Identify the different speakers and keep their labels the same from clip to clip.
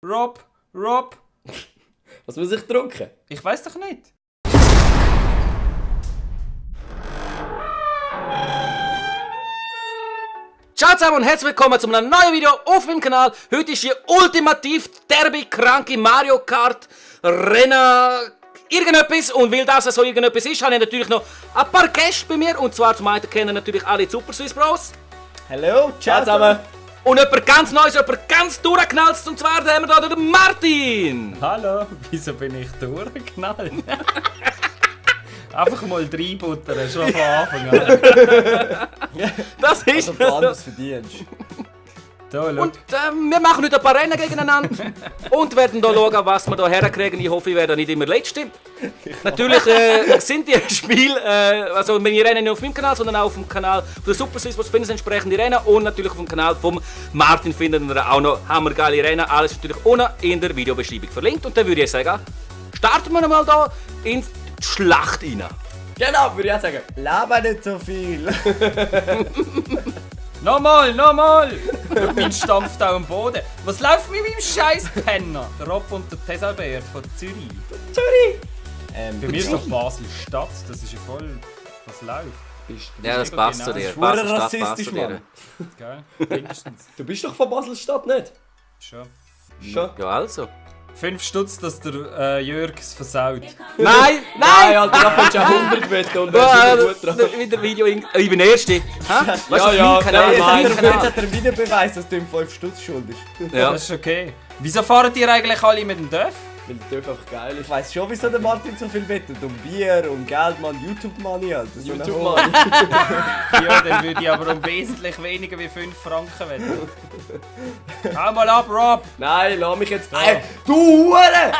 Speaker 1: Rob.
Speaker 2: Was muss ich drücken?
Speaker 1: Ich weiß doch nicht.
Speaker 3: Ciao zusammen und herzlich willkommen zu einem neuen Video auf meinem Kanal. Heute ist hier ultimativ derbe kranke Mario Kart Rennen irgendetwas. Und weil das so irgendetwas ist, habe ich natürlich noch ein paar Gäste bei mir. Und zwar zum einen kennen natürlich alle die Super Swiss Bros.
Speaker 2: Hallo, ciao zusammen.
Speaker 3: Und jemand ganz Neues, jemand ganz durchgeknallt. Und zwar haben wir hier den Martin.
Speaker 1: Hallo, wieso bin ich durchgeknallt? Einfach mal reinbuttern, schon von Anfang an.
Speaker 3: Das ist
Speaker 2: Also anders verdienst.
Speaker 1: Da, schau.
Speaker 3: Und wir machen heute ein paar Rennen gegeneinander und werden hier schauen, was wir hier herkriegen. Ich hoffe, ich werde nicht immer Letzte. Natürlich sind die Spiele, also meine Rennen nicht auf meinem Kanal, sondern auch auf dem Kanal von der Super Swiss, wo finden Sie entsprechende Rennen und natürlich auf dem Kanal von Martin finden wir auch noch hammergeile Rennen. Alles ist natürlich unten in der Videobeschreibung verlinkt. Und dann würde ich sagen, starten wir mal hier in die Schlacht rein.
Speaker 2: Genau, würde ich auch sagen. Laber nicht so viel.
Speaker 1: Nochmal! Mein stampft auch am Boden. Was läuft mit meinem scheiß Penner? Der Rob und der Tesalbert von Zürich. Bei mir ist doch Basel-Stadt, das ist ja voll... Was läuft?
Speaker 3: Ja, das passt zu dir.
Speaker 2: Das ist verdammt
Speaker 3: Basel-Stadt passt
Speaker 2: rassistisch,
Speaker 3: zu dir.
Speaker 2: Mann.
Speaker 1: Geil? Wenigstens.
Speaker 2: Du bist doch von Basel-Stadt, nicht?
Speaker 1: Schon.
Speaker 2: Schon?
Speaker 3: Ja, also.
Speaker 1: 5 Stutz, dass der Jürgs versaut.
Speaker 3: Nein!
Speaker 2: Nein, Alter, da kannst du auch 100 wetten und dann bist du gut dran.
Speaker 3: Wieder Video. Ich bin der Erste. Hä? Weißt du,
Speaker 2: Ja,
Speaker 3: auf
Speaker 2: ja,
Speaker 3: meinem Kanal,
Speaker 2: jetzt
Speaker 3: mein
Speaker 2: hat
Speaker 3: Kanal.
Speaker 2: er wieder Beweis, dass du ihm 5 Stutz schuldest.
Speaker 3: Ja.
Speaker 1: Das ist okay. Wieso fahrt ihr eigentlich alle mit dem Dörf?
Speaker 2: Weil der Dörf einfach geil ist. Ich weiss schon, wieso der Martin so viel wettet. Um Bier, um Geld, Mann, YouTube-Money, Alter. So eine
Speaker 3: YouTube
Speaker 2: Hohe.
Speaker 3: Money.
Speaker 1: Ja, dann würde ich aber um wesentlich weniger wie 5 Franken wetten. Hau mal ab, Rob!
Speaker 2: Nein, lass mich jetzt... Ey, du Hure!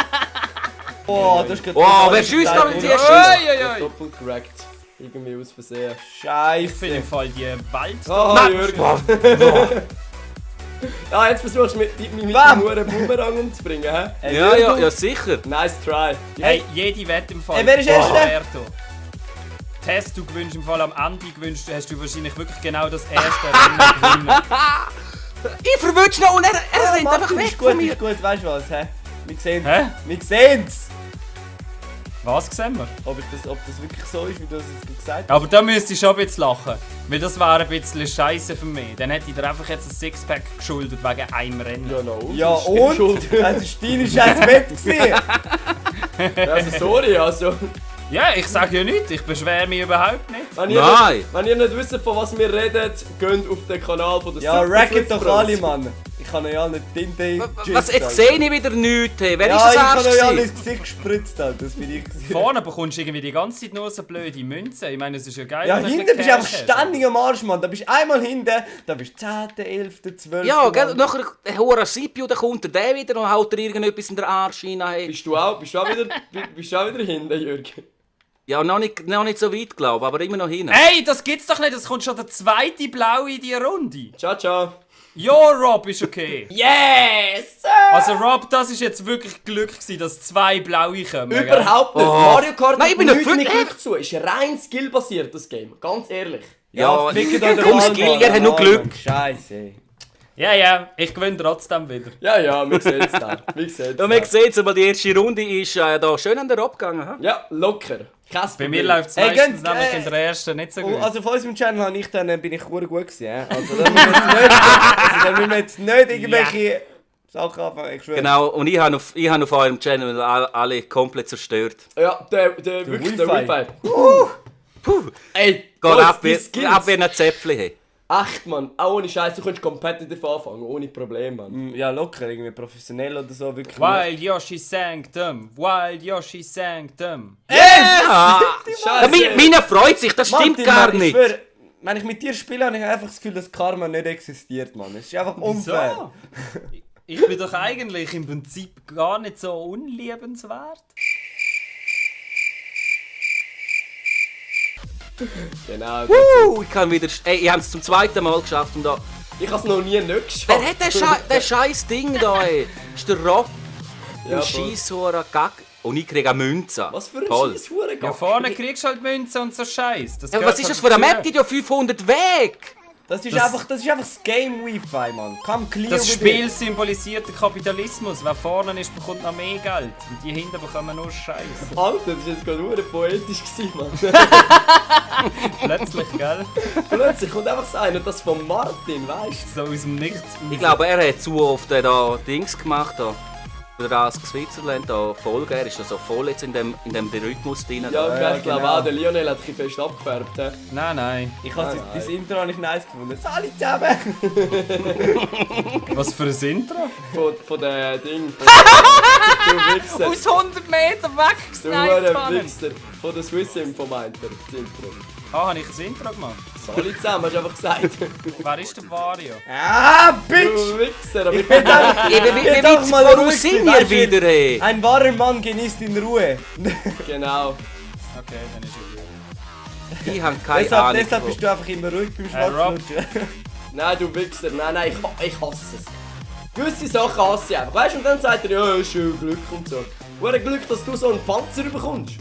Speaker 2: Oh, das ist gerade...
Speaker 3: Oh, wer schiesst da mit dir?
Speaker 1: Oi.
Speaker 2: Doppelt correct. Irgendwie aus Versehen.
Speaker 1: Ich
Speaker 2: Scheiße.
Speaker 1: finde im Fall die Wald...
Speaker 2: Oh, Jürgen. Ah, jetzt versuchst du mit dem Huren Boomerang umzubringen, hä?
Speaker 3: Ja, sicher.
Speaker 2: Nice try.
Speaker 1: Hey, jede Wette im Fall.
Speaker 2: Ey, wer ist Erster?
Speaker 1: Roberto. Tess, du gewünscht im Fall am Ende hast du wahrscheinlich wirklich genau das erste Rennen gewonnen.
Speaker 3: Ich verwünsche ihn und er rennt einfach weg
Speaker 2: ist gut,
Speaker 3: von mir.
Speaker 2: ist gut, weißt du was, hä? Wir sehen's.
Speaker 1: Hä?
Speaker 2: Wir sehen's!
Speaker 1: Was sehen wir?
Speaker 2: Ob das wirklich so ist, wie du es jetzt gesagt hast.
Speaker 1: Aber da müsste ich schon ein bisschen lachen. Weil das wäre ein bisschen Scheiße für mich. Dann hätte ich dir einfach jetzt ein Sixpack geschuldet wegen einem Rennen.
Speaker 2: Ja, no.
Speaker 3: Also,
Speaker 2: Ja, und? Das ist deine scheiß Wette gewesen. Also, sorry, also.
Speaker 1: Ja, ich sage ja nichts. Ich beschwere mich überhaupt nicht.
Speaker 2: Wenn ihr
Speaker 3: Nein.
Speaker 2: Nicht, wenn ihr nicht wisst, von was wir reden, geht auf den Kanal von der
Speaker 3: Also,
Speaker 2: Super
Speaker 3: eh,
Speaker 2: Swiss Bros.
Speaker 3: nou,
Speaker 2: Ja, racket doch alle, Mann. Ich kann euch alle Tinte...
Speaker 3: Was, jetzt sehe ich wieder nichts. Hey. Wer
Speaker 2: Ja,
Speaker 3: ist das
Speaker 2: ich kann
Speaker 3: Arsch
Speaker 2: euch alle
Speaker 3: gewesen?
Speaker 2: ins Gesicht gespritzt, Alter. Das bin ich gewesen.
Speaker 1: Vorne bekommst du irgendwie die ganze Zeit nur so blöde Münzen. Ich meine, es ist ja geil.
Speaker 2: Ja,
Speaker 1: wenn du
Speaker 2: hinten
Speaker 1: ein
Speaker 2: bist du einfach
Speaker 1: bisschen Cash hast.
Speaker 2: ständig am Arsch, Mann. Da bist du einmal hinten, da bist du 10., 11., 12.
Speaker 3: Ja, gell, nachher der hohe Scipio, dann kommt der wieder und haut dir irgendetwas in den Arsch rein. Hey.
Speaker 2: Bist du auch wieder hinten, Jürgen?
Speaker 3: Ja, noch nicht so weit, glaube ich, aber immer noch hin.
Speaker 1: Hey, das gibt's doch nicht. Es kommt schon der zweite Blaue in die Runde.
Speaker 2: Ciao, ciao.
Speaker 1: Ja, Rob, ist okay.
Speaker 2: Yes!
Speaker 1: Also Rob, das ist jetzt wirklich Glück gewesen, dass 2 Blaue kommen. gell?
Speaker 2: Überhaupt nicht.
Speaker 3: Oh.
Speaker 2: Mario Kart
Speaker 3: Nein, ich
Speaker 2: hat
Speaker 3: bin
Speaker 2: nichts
Speaker 3: ein
Speaker 2: mit
Speaker 3: Fünf-
Speaker 2: Glück zu. Ist rein skillbasiert, das Game. Ganz ehrlich.
Speaker 3: Ja,
Speaker 2: fickt euch den
Speaker 3: komm,
Speaker 2: Ball,
Speaker 3: Skill,
Speaker 2: Mann.
Speaker 3: ihr habt nur Glück.
Speaker 2: Mann, Scheiße.
Speaker 1: Ja, ich gewinne trotzdem wieder.
Speaker 2: Ja, wir sehen es dann. Wir sehen's
Speaker 3: Ja, man
Speaker 2: dann.
Speaker 3: sieht es, aber die erste Runde ist da schön an der abgegangen. He?
Speaker 2: Ja, locker. Kein
Speaker 1: Bei
Speaker 2: Problem.
Speaker 1: mir läuft es
Speaker 2: Hey,
Speaker 1: meistens
Speaker 2: gönnt,
Speaker 1: nämlich in der ersten nicht so gut.
Speaker 2: Also von unserem Channel habe ich dann, bin ich verdammt gut gewesen. Also dann müssen wir jetzt nicht irgendwelche Sachen anfangen. Ich schwöre.
Speaker 3: Genau, und ich habe auf eurem Channel alle komplett zerstört.
Speaker 2: Ja, wirklich der
Speaker 3: Wi-Fi.
Speaker 2: Wi-Fi.
Speaker 3: Puh,
Speaker 2: Ey,
Speaker 3: geht
Speaker 2: Leute,
Speaker 3: ab
Speaker 2: die
Speaker 3: wie
Speaker 2: Skills.
Speaker 3: ein Zäpfchen. Hey.
Speaker 2: Echt, Mann. Auch ohne Scheiß, du kannst competitive anfangen, ohne Probleme, Mann. Ja, locker, irgendwie professionell oder so, wirklich.
Speaker 1: Wild Yoshi Sanctum, Wild Yoshi Sanctum.
Speaker 3: Ja,
Speaker 2: Scheiße.
Speaker 3: meiner freut sich, das stimmt
Speaker 2: Martin,
Speaker 3: gar
Speaker 2: Mann, ich
Speaker 3: nicht.
Speaker 2: schwöre, wenn ich mit dir spiele, habe ich einfach das Gefühl, dass Karma nicht existiert, Mann. Es ist einfach unfair.
Speaker 1: So. Ich bin doch eigentlich im Prinzip gar nicht so unliebenswert.
Speaker 2: Genau.
Speaker 3: Ich kann wieder. Ey, ich habe es zum zweiten Mal geschafft. Und da.
Speaker 2: Ich habe es noch nie nicht geschafft.
Speaker 3: Wer hat den scheiß Ding da, ey? Das ist der Rob.
Speaker 2: Ja,
Speaker 3: Ein Scheisshurer Gack. Und ich kriege eine Münze.
Speaker 2: Was für ein
Speaker 3: Toll.
Speaker 2: scheiß Hurengack.
Speaker 1: Ja, vorne kriegst du halt Münzen und so Scheiß.
Speaker 3: Ja, was ist das für eine Map? Die hat ja 500 Weg.
Speaker 2: Das ist einfach das Game Wi-Fi, Mann. Come clear
Speaker 1: Das
Speaker 2: with
Speaker 1: Spiel
Speaker 2: it.
Speaker 1: symbolisiert den Kapitalismus. Wer vorne ist, bekommt noch mehr Geld. Und die hinten bekommen nur Scheiße.
Speaker 4: Alter, das war jetzt gerade nur poetisch, Mann.
Speaker 1: Plötzlich, gell?
Speaker 4: Plötzlich kommt einfach so einer, das von Martin, weißt
Speaker 1: So aus dem Nichts.
Speaker 3: Ich glaube, er hat zu oft da Dings gemacht. Da. Oder das Switzerland, da Folge. Er ist ja so voll jetzt in dem Rhythmus drin.
Speaker 4: du? Ja,
Speaker 2: Ja,
Speaker 4: ich glaube
Speaker 2: genau.
Speaker 4: auch, der Lionel hat ein bisschen fest abgefärbt. He?
Speaker 1: Nein.
Speaker 2: Ich habe das Intro nicht nice gefunden. Alle zusammen!
Speaker 1: Was für ein Intro?
Speaker 4: Von der Ding. Du Wichser.
Speaker 1: Aus 100 Meter weg
Speaker 4: Du
Speaker 1: gesniped,
Speaker 4: Wichser. Von der Swiss Info meint er. Das Intro.
Speaker 1: Ah, habe ich ein Intro gemacht?
Speaker 4: Alle zusammen, hast du einfach gesagt.
Speaker 1: Wer ist der Vario?
Speaker 2: Ah, Bitch!
Speaker 4: Du Wichser. Aber ich
Speaker 3: Wie weit voraus sind wir wieder, ey?
Speaker 2: Ein wahrer Mann genießt in Ruhe.
Speaker 4: Genau.
Speaker 1: Okay, dann ist er gut.
Speaker 3: Ich habe keine
Speaker 2: Deshalb
Speaker 3: Ahnung.
Speaker 2: bist du einfach immer ruhig beim
Speaker 1: Rob.
Speaker 2: Schwarzlutschen.
Speaker 4: Nein, du Wichser. Nein, ich hasse es. Gewisse Sachen hasse ich einfach. Weißt du, und dann sagt er, ja, ist schön Glück und so. Woher Glück, dass du so einen Panzer bekommst?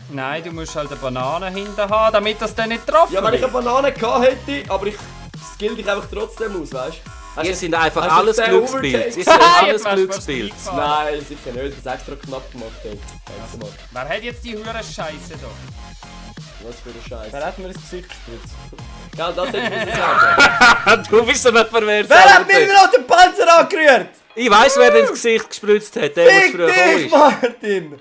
Speaker 1: Nein, du musst halt eine Banane hinten haben, damit das dann nicht getroffen
Speaker 4: Ja, wenn ich
Speaker 1: wird.
Speaker 4: eine Banane gehabt hätte, aber ich skill dich einfach trotzdem aus, weißt du?
Speaker 3: Ihr sind einfach
Speaker 4: hast du
Speaker 3: alles
Speaker 4: den
Speaker 3: Glücksbild.
Speaker 4: Overtake
Speaker 3: Ihr sind
Speaker 4: gesehen?
Speaker 3: alles
Speaker 1: Jetzt wärst du
Speaker 3: Glücksbild.
Speaker 1: fast reingefahren.
Speaker 4: Nein, sicher nicht. Ich habe extra knapp gemacht. Ey. Warte mal.
Speaker 1: Wer hat jetzt die hure Scheiße da?
Speaker 4: Was für ein Scheiß.
Speaker 2: Wer hat mir ins Gesicht gespritzt?
Speaker 4: Ja, das hätte ich müssen sagen.
Speaker 3: Du bist so nicht verwehrt.
Speaker 2: Wer hat mir noch den Panzer angerührt?
Speaker 3: Ich weiss, wer dir ins Gesicht gespritzt hat. Der, der
Speaker 2: Fick
Speaker 3: früher
Speaker 2: dich,
Speaker 3: gekommen ist.
Speaker 2: Martin!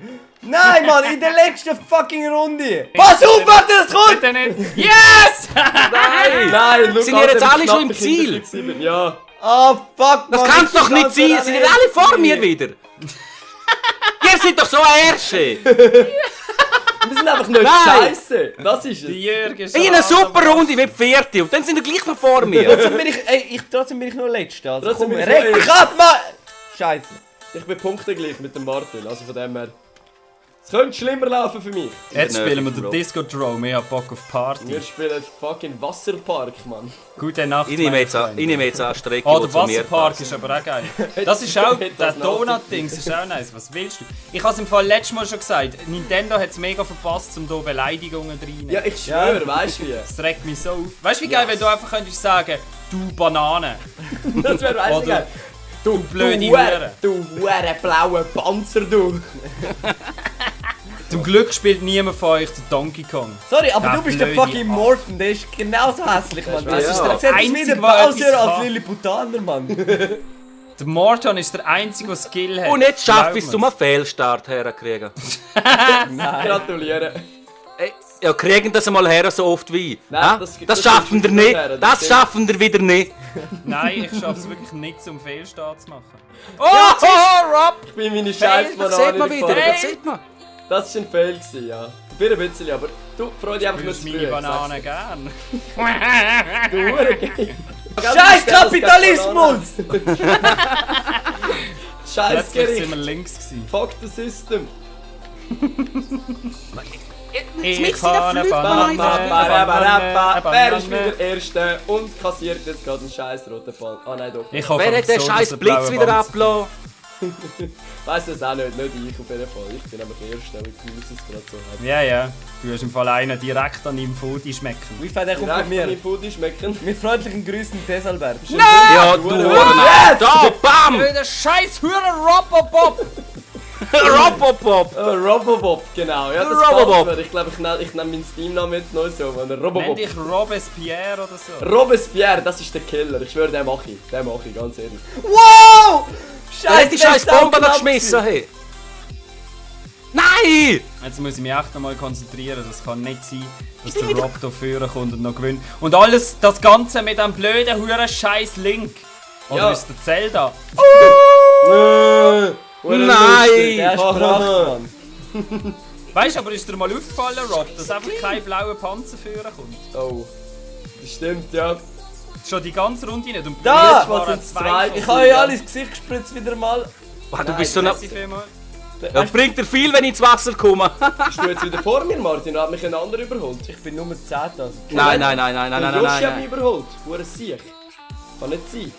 Speaker 2: Nein, Mann, in der letzten fucking Runde! Pass auf, warte, das kommt!
Speaker 1: Bitte nicht. Yes!
Speaker 3: Nein!
Speaker 4: Nein, Lukas,
Speaker 3: Sind ihr jetzt
Speaker 4: der
Speaker 3: alle schon im
Speaker 4: knapp
Speaker 3: Ziel?
Speaker 4: hinter dir gewesen. Ja.
Speaker 2: Ah, fuck,
Speaker 3: Das
Speaker 2: Mann,
Speaker 3: kann's
Speaker 2: ich
Speaker 3: doch nicht
Speaker 2: bin
Speaker 3: sein!
Speaker 2: ganz
Speaker 3: Sind ihr alle vor mir wieder? Ihr seid doch so Ärsche!
Speaker 4: Wir sind einfach nicht
Speaker 3: Nein.
Speaker 4: scheiße. Das ist es.
Speaker 1: Die Jürgen ist
Speaker 3: In einer super Runde mit Vierte und dann sind ihr gleich noch vor mir!
Speaker 2: Trotzdem bin ich nur Letzter. Also
Speaker 4: Trotzdem
Speaker 2: komm,
Speaker 4: bin ich
Speaker 2: reg
Speaker 4: nur
Speaker 2: dich ab, Mann! Scheiße.
Speaker 4: Ich bin punktgleich mit dem Martin, also von dem her. Es könnte schlimmer laufen für mich.
Speaker 1: Jetzt spielen wir den
Speaker 3: Bro.
Speaker 1: Disco Drum. Ich hab Bock auf Party.
Speaker 4: Wir spielen fucking Wasserpark, Mann.
Speaker 1: Gute Nacht.
Speaker 3: Ich nehme
Speaker 1: meine
Speaker 3: jetzt eine Strecke,
Speaker 1: Oh,
Speaker 3: die
Speaker 1: der
Speaker 3: zu mir
Speaker 1: Wasserpark
Speaker 3: passt.
Speaker 1: ist aber auch geil. Das ist auch,
Speaker 4: Hätte
Speaker 1: der
Speaker 4: das noch
Speaker 1: Donut-Dings ist auch nice. Was willst du? Ich habe es im Fall letztes Mal schon gesagt. Nintendo hat es mega verpasst, um hier Beleidigungen reinzunehmen.
Speaker 4: Ja, ich schwöre, weißt du wie?
Speaker 1: Das regt mich so auf. Weißt du, wie geil, wenn du einfach könntest sagen, du Banane.
Speaker 4: Das wäre weißt du
Speaker 1: Oder
Speaker 4: geil. Du
Speaker 1: blöde
Speaker 4: du
Speaker 1: Hure.
Speaker 4: Du hure blaue Panzer, du.
Speaker 1: Zum Glück spielt niemand von euch den Donkey Kong.
Speaker 2: Sorry, aber
Speaker 1: Der
Speaker 2: du bist der
Speaker 1: blöde
Speaker 2: fucking Morton, der ist genauso hässlich, Mann.
Speaker 4: Das ist
Speaker 2: Der
Speaker 4: der
Speaker 2: sieht
Speaker 1: Einzige,
Speaker 2: wieder
Speaker 1: der
Speaker 2: Bowser
Speaker 1: etwas
Speaker 2: als
Speaker 1: kann.
Speaker 2: Lilliputaner, Mann.
Speaker 1: Der Morton ist der Einzige, der Skill hat.
Speaker 3: Und jetzt schaffe ich es,
Speaker 1: Glaub
Speaker 3: um einen Fehlstart herzukriegen.
Speaker 4: Gratuliere.
Speaker 3: Ja, kriegen das einmal her so oft wie.
Speaker 4: Nein,
Speaker 3: Ha?
Speaker 4: das-
Speaker 3: Das
Speaker 4: das
Speaker 3: schaffen wir
Speaker 4: kriegst du nicht
Speaker 3: nicht.
Speaker 4: her, das
Speaker 3: Das
Speaker 4: stimmt.
Speaker 3: schaffen wir wieder nicht.
Speaker 1: Nein, ich schaffe es wirklich nicht, zum Fehlstart zu machen. Oh, Rob!
Speaker 4: Ich bin meine scheiß
Speaker 3: Das sieht man
Speaker 4: Banane
Speaker 3: wieder.
Speaker 4: gefahren.
Speaker 3: Das sieht man.
Speaker 4: Das war ein Fail, gewesen, ja. Ein bisschen, aber du freu dich einfach
Speaker 1: Du
Speaker 4: nur
Speaker 1: würdest
Speaker 4: zu
Speaker 1: meine
Speaker 4: früh.
Speaker 1: Banane gern.
Speaker 4: Du Hurengeil.
Speaker 2: Scheiß Kapitalismus!
Speaker 4: Scheiß
Speaker 1: Plötzlich sind wir
Speaker 4: Gericht.
Speaker 1: links gewesen.
Speaker 4: Fuck the system.
Speaker 3: Mit seinen Flügeln
Speaker 4: Wer ist wieder Erste und kassiert jetzt gerade einen scheiß roten Ball? Ah nein, doch.
Speaker 1: Ich hoffe,
Speaker 3: Wer hat den
Speaker 1: so,
Speaker 3: scheiß
Speaker 1: dass der
Speaker 3: Blitz
Speaker 1: blaue
Speaker 3: wieder
Speaker 1: Wanz-
Speaker 3: abgelassen?
Speaker 4: Weiss das auch nicht ich auf jeden Fall. Ich bin einfach Erster, wie cool es gerade so hat.
Speaker 1: Ja, ja. Du hast im Fall einen direkt an deinem Foodie schmecken.
Speaker 2: Wi-Fi, der kommt von
Speaker 4: Direkt
Speaker 2: mir.
Speaker 4: meine Foodie schmecken.
Speaker 2: Mit freundlichen Grüßen, Tessalbert.
Speaker 3: Ja, du
Speaker 4: Yes!
Speaker 3: Da, bam!
Speaker 1: Der scheiß Hürer Robobop!
Speaker 3: Robopop!
Speaker 4: Robobob, genau. Ja, das
Speaker 3: Robobob.
Speaker 4: passt mir. Ich glaube, ich nenne meinen Steam-Namen jetzt neu so.
Speaker 1: Nenn
Speaker 4: Robobob.
Speaker 1: dich Robespierre oder so.
Speaker 4: Robespierre, das ist der Killer. Ich schwöre, den mache ich. Den mache ich, ganz ehrlich.
Speaker 2: Wow!
Speaker 3: Wer hat die scheiß
Speaker 2: der ist
Speaker 3: Bombe noch
Speaker 2: knapp
Speaker 3: geschmissen?
Speaker 2: gewesen.
Speaker 3: Hey? Nein!
Speaker 1: Jetzt muss ich mich echt nochmal konzentrieren. Das kann nicht sein, dass der Rob hier vorne kommt und noch gewinnt. Und alles, das Ganze mit einem blöden Huren scheiß Link. Oder
Speaker 4: Ja.
Speaker 1: ist der Zelda?
Speaker 3: Nein!
Speaker 2: Der ist gebracht, Mann.
Speaker 1: Weißt du, aber ist dir mal aufgefallen, Rob, dass einfach kein blauer Panzer vorne kommt?
Speaker 4: Oh. Das stimmt, ja.
Speaker 1: Schon die ganze Runde nicht. Und
Speaker 2: Da!
Speaker 1: jetzt waren
Speaker 4: Was sind
Speaker 1: zwei.
Speaker 4: zwei?
Speaker 1: von-
Speaker 2: Ich habe euch alle ins Gesicht gespritzt wieder mal.
Speaker 3: Boah, du bist so eine...
Speaker 1: Merci vielmals.
Speaker 3: Ja, bringt dir viel, wenn ich ins Wasser komme.
Speaker 4: Bist du jetzt wieder vor mir, Martin? Oder hat mich ein anderer überholt?
Speaker 2: Ich bin Nummer 10. Also.
Speaker 3: Nein, nein, nein,
Speaker 4: Der
Speaker 3: nein, nein, nein,
Speaker 4: Joshi hat
Speaker 3: nein.
Speaker 4: mich überholt. Hure Sieg. Kann nicht sein.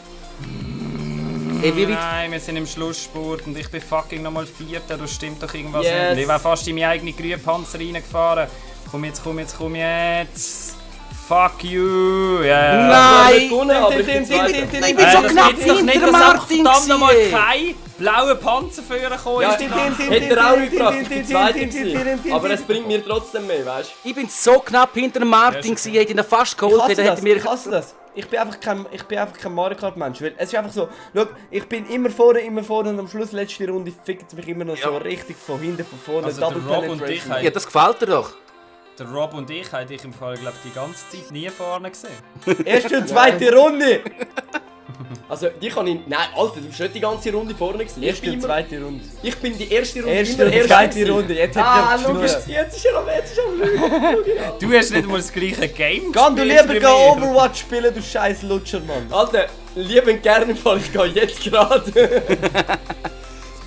Speaker 3: Hey, wie weit...
Speaker 1: Nein, wir sind im Schlussspurt und ich bin fucking nochmal Vierter, da stimmt doch irgendwas
Speaker 4: Yes.
Speaker 1: nicht. Und ich wäre fast in meinen eigenen grünen Panzer reingefahren. Komm jetzt, komm jetzt, komm jetzt. Fuck you! Ja.
Speaker 3: Nein!
Speaker 4: gewonnen, aber ich bin Zweiter.
Speaker 3: Ich bin so
Speaker 1: Das
Speaker 3: knapp
Speaker 1: gibt's doch nicht,
Speaker 3: hinter
Speaker 1: dass einfach
Speaker 3: Martin
Speaker 1: verdammt nochmal
Speaker 3: gewesen.
Speaker 1: kein blauer Panzer für gekommen
Speaker 4: Ja,
Speaker 1: ist.
Speaker 4: hätte er auch nicht gebracht, ich bin Zweiter gewesen. Aber es bringt mir trotzdem mehr, weißt du?
Speaker 3: Ich bin so knapp hinter Martin gewesen, ich hätte ihn fast geholt,
Speaker 2: Ich
Speaker 3: hätte mir...
Speaker 2: hasse das. Ich bin einfach kein Mario Kart Mensch. Weil es ist einfach so, schau, ich bin immer vorne und am Schluss letzte Runde fickt es mich immer noch so richtig von hinten, von vorne.
Speaker 1: Also der Rob und ich
Speaker 3: Ja, das gefällt dir doch.
Speaker 1: Der Rob und ich haben dich im Fall, glaube ich, die ganze Zeit nie vorne gesehen.
Speaker 2: Erste und zweite Runde!
Speaker 4: Also, die kann ich... Nein, Alter, du bist nicht die ganze Runde vorne gewesen.
Speaker 2: Erste und zweite Runde.
Speaker 4: Ich bin die erste Runde
Speaker 2: Erste
Speaker 4: immer
Speaker 2: und
Speaker 4: erste
Speaker 2: zweite
Speaker 4: gewesen.
Speaker 2: Runde. Jetzt
Speaker 4: Ah,
Speaker 2: hat
Speaker 4: schau,
Speaker 2: er
Speaker 4: jetzt ist er am Lügen.
Speaker 1: Du hast nicht mal das gleiche Game
Speaker 2: Geh du
Speaker 1: gespielt
Speaker 2: lieber
Speaker 1: wie
Speaker 2: geh
Speaker 1: wir.
Speaker 2: Overwatch spielen, du scheiß Lutscher, Mann.
Speaker 4: Alter, lieben gerne im Fall, ich gehe jetzt gerade.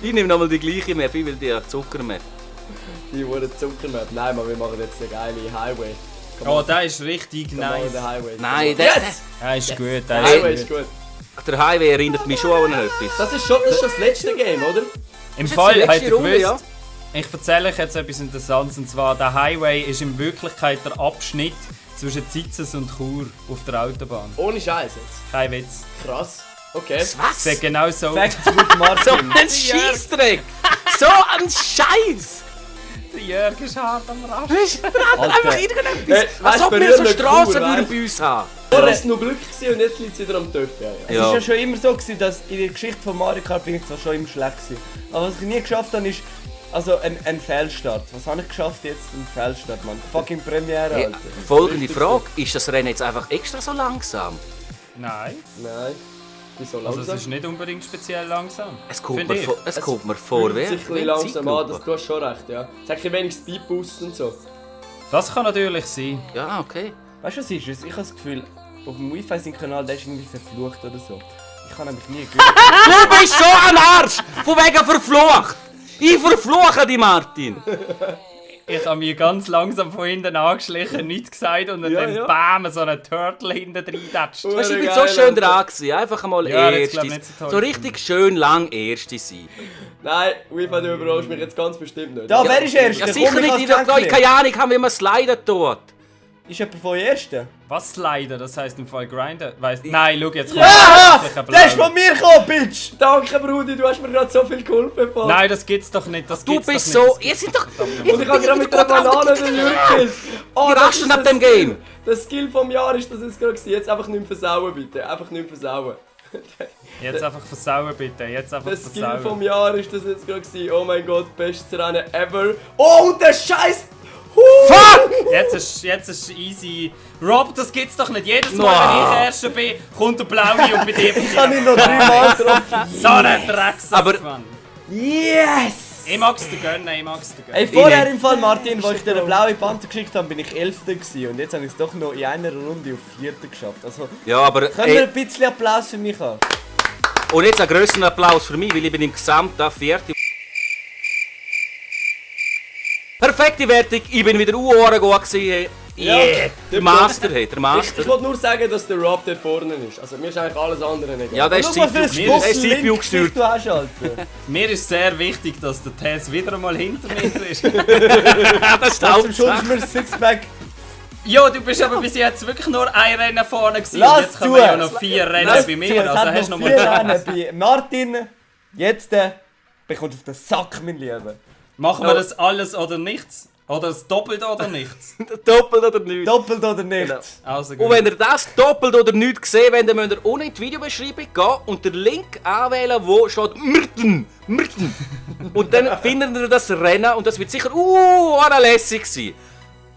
Speaker 3: Ich nehme nochmal die gleiche Map, ich will die Zuckermap.
Speaker 4: Die wurde Zuckermap. Nein, Mann, wir machen jetzt eine geile Highway.
Speaker 1: Oh, der ist richtig
Speaker 4: Wir machen
Speaker 1: nice.
Speaker 4: den Highway.
Speaker 3: Nein, der,
Speaker 4: Yes!
Speaker 1: Der ist gut,
Speaker 4: Der
Speaker 1: der
Speaker 4: Highway
Speaker 1: ist
Speaker 4: ist
Speaker 1: gut.
Speaker 4: gut.
Speaker 3: der Highway erinnert mich schon an etwas.
Speaker 4: Das ist schon das letzte Game, oder?
Speaker 1: Im
Speaker 3: ist
Speaker 1: Fall,
Speaker 3: jetzt die
Speaker 1: habt
Speaker 3: letzte
Speaker 1: ihr
Speaker 3: Runde,
Speaker 1: gewusst, ich erzähle euch jetzt etwas Interessantes, und zwar, der Highway ist in Wirklichkeit der Abschnitt zwischen Zitzes und Chur auf der Autobahn.
Speaker 4: Ohne Scheiß jetzt.
Speaker 1: Kein Witz.
Speaker 4: Krass. Okay.
Speaker 3: Was?
Speaker 1: Sieht genau so.
Speaker 2: Facts mit
Speaker 3: So
Speaker 2: Martin.
Speaker 3: ein Scheissdreck! So ein Scheiß!
Speaker 1: Der Jörg ist hart am Rasch.
Speaker 3: Einfach irgendetwas! Als
Speaker 4: weißt,
Speaker 3: ob wir so eine
Speaker 4: berührende
Speaker 3: Straße
Speaker 4: Kur,
Speaker 3: würden
Speaker 4: weißt?
Speaker 3: bei uns haben.
Speaker 4: Vorher war es noch Glück gewesen und jetzt liegt es wieder am Töpfen. Ja, ja.
Speaker 2: Es war ja schon immer so, gewesen, dass in der Geschichte von Mario Kart bin ich zwar schon immer schlecht gewesen. Aber was ich nie geschafft habe, ist also ein Fehlstart. Was habe ich geschafft jetzt? Ein Fehlstart, Mann. Fucking Premiere,
Speaker 3: Hey,
Speaker 2: Alter.
Speaker 3: folgende Frage: Ist das Rennen jetzt einfach extra so langsam?
Speaker 1: Nein,
Speaker 4: Nein. Wieso
Speaker 1: also
Speaker 4: langsam?
Speaker 1: es ist nicht unbedingt speziell langsam.
Speaker 3: Es kommt
Speaker 1: Finde
Speaker 3: mir,
Speaker 1: ich.
Speaker 3: es kommt mir
Speaker 4: Fühlt
Speaker 3: vor,
Speaker 4: sich ein bisschen langsam an, du hast schon recht, ja. Es hat ein wenig Speedboost und so.
Speaker 1: Das kann natürlich sein.
Speaker 3: Ja, okay.
Speaker 2: Weißt du, was ist es? Ich habe das Gefühl, auf dem Wi-Fi sein Kanal, der ist irgendwie verflucht oder so. Ich kann nämlich nie gehört.
Speaker 3: Du bist so ein Arsch! Von wegen verflucht! Ich verfluche dich, Martin!
Speaker 1: Ich habe mich ganz langsam von hinten angeschlichen, nichts gesagt und dann,
Speaker 4: Ja.
Speaker 1: bam, so einen Turtle hinten reindatscht.
Speaker 3: Weißt du, ich bin
Speaker 4: Geil,
Speaker 3: so schön
Speaker 4: Alter.
Speaker 3: dran gewesen. Einfach einmal
Speaker 1: Ja, das
Speaker 3: Erste.
Speaker 1: glaub ich nicht so toll
Speaker 3: So richtig schön lang Erste sein.
Speaker 4: Nein, Wi-Fi, du überraschst mich jetzt ganz bestimmt nicht.
Speaker 2: Da, wer ist erst?
Speaker 3: Ja,
Speaker 2: Der
Speaker 3: sicher
Speaker 2: Komm, ich
Speaker 3: nicht, ich
Speaker 2: hab's
Speaker 3: habe
Speaker 2: gedacht.
Speaker 3: keine Ahnung, haben, wie man sliden tut.
Speaker 2: Ist jemand von Ersten?
Speaker 1: Was leider, das heisst im Fall Grinder. Nein, schau jetzt.
Speaker 2: Ja!
Speaker 1: sicher
Speaker 2: Der ist
Speaker 1: blau.
Speaker 2: von mir gekommen, Bitch!
Speaker 4: Danke, Brudi, du hast mir gerade so viel geholfen. Paul.
Speaker 1: Nein, das gibt's doch nicht. Das
Speaker 3: Du
Speaker 1: gibt's
Speaker 3: bist
Speaker 1: doch
Speaker 3: so.
Speaker 1: nicht.
Speaker 3: Ihr seid doch.
Speaker 4: Und ich habe gerade mit der Banane den Jürgen gekillt. Oh,
Speaker 3: Die
Speaker 4: das
Speaker 3: rasten
Speaker 4: ist
Speaker 3: nach
Speaker 4: das
Speaker 3: dem Game.
Speaker 4: Skill. Das Skill vom Jahr ist das jetzt gerade gewesen. Jetzt einfach nicht mehr versauen, bitte. Einfach nicht mehr versauen.
Speaker 1: Jetzt einfach versauen, bitte. Jetzt einfach
Speaker 4: Das Skill
Speaker 1: versauen.
Speaker 4: vom Jahr ist das jetzt gerade gewesen. Oh mein Gott, bestes Rennen ever. Oh, und der Scheiß...
Speaker 1: Fuck! Jetzt ist easy. Rob, das gibt's doch nicht. Jedes Mal, wenn ich Erster bin, kommt der Blaue und bei dir bin
Speaker 2: Kann ich noch 3 Mal drauf?
Speaker 1: so ein Drecksack,
Speaker 3: Aber-
Speaker 1: Mann.
Speaker 2: Yes!
Speaker 1: Ich mag's dir gönnen, ich mag's dir gönnen.
Speaker 2: Ey, vorher im Fall, Martin, wo ich dir den blauen Panzer geschickt habe, bin ich 11. gewesen. Und jetzt habe ich es doch noch in einer Runde auf 4. geschafft. Also,
Speaker 3: Ja, aber.
Speaker 2: können wir
Speaker 3: Ey,
Speaker 2: ein bisschen Applaus für mich haben?
Speaker 3: und jetzt einen grösseren Applaus für mich, weil ich bin im Gesamten Vierte. Perfekte Wertung, ich bin wieder Uhren gut gewesen.
Speaker 4: Ja,
Speaker 3: Yeah. Der Master, hey, der
Speaker 4: Ich
Speaker 3: Master.
Speaker 4: wollte nur sagen, dass der Rob dort vorne ist. Also mir ist eigentlich alles andere egal.
Speaker 3: Ja, der ist
Speaker 2: Schau mal, für
Speaker 3: CPU
Speaker 2: ein
Speaker 3: der ist CPU
Speaker 2: Gesicht
Speaker 3: gesteuert.
Speaker 2: du hast, Alter.
Speaker 1: Mir ist sehr wichtig, dass der Tess wieder einmal hinter mir ist.
Speaker 3: Das ist
Speaker 2: Zum Schluss
Speaker 3: Hauptsache.
Speaker 2: ist mir das Sixpack.
Speaker 1: Ja, du bist aber bis jetzt wirklich nur ein Rennen vorne gewesen.
Speaker 2: Lass
Speaker 1: Und jetzt kommen
Speaker 2: zu.
Speaker 1: ja noch 4 Rennen
Speaker 2: Lass
Speaker 1: bei
Speaker 2: zu,
Speaker 1: mir.
Speaker 2: es
Speaker 1: Also
Speaker 2: hat
Speaker 1: hast du
Speaker 2: noch
Speaker 1: noch
Speaker 2: 4
Speaker 1: mal...
Speaker 2: Rennen bei Martin. Jetzt bekommt auf den Sack, mein Lieber.
Speaker 1: Machen wir das alles oder nichts? Oder das doppelt oder nichts?
Speaker 3: Doppelt oder nicht.
Speaker 2: Doppelt oder nicht?
Speaker 4: Genau.
Speaker 1: Also gut.
Speaker 3: Und wenn ihr das doppelt oder nicht gesehen habt, dann müsst ihr unten in die Videobeschreibung gehen und den Link anwählen, wo steht Mrten. Und dann findet ihr das Rennen und das wird sicher lässig sein.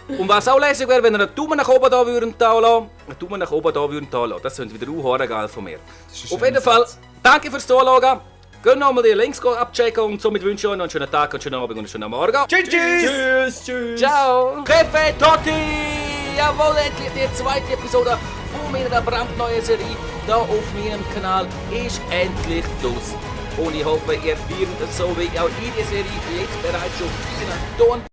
Speaker 3: Und was auch lässig wäre, wenn ihr einen Daumen nach oben da würden da lassen. Einen Daumen nach oben da würden da lassen. Das sind wieder geil von mir.
Speaker 1: Das ist ein
Speaker 3: Auf jeden
Speaker 1: schöner
Speaker 3: Fall,
Speaker 1: Satz.
Speaker 3: danke fürs Zuschauen. Geht nochmal die Links abchecken und somit wünsche ich euch noch einen schönen Tag, einen schönen Abend und einen schönen Morgen.
Speaker 2: Tschüss, tschüss!
Speaker 4: Tschüss.
Speaker 3: Ciao! Pepe Totti! Jawohl, endlich die zweite Episode von meiner brandneuen Serie hier auf meinem Kanal ist endlich los. Und ich hoffe, ihr feiert es so wie auch ihr die Serie jetzt bereits schon auf diesen Ton.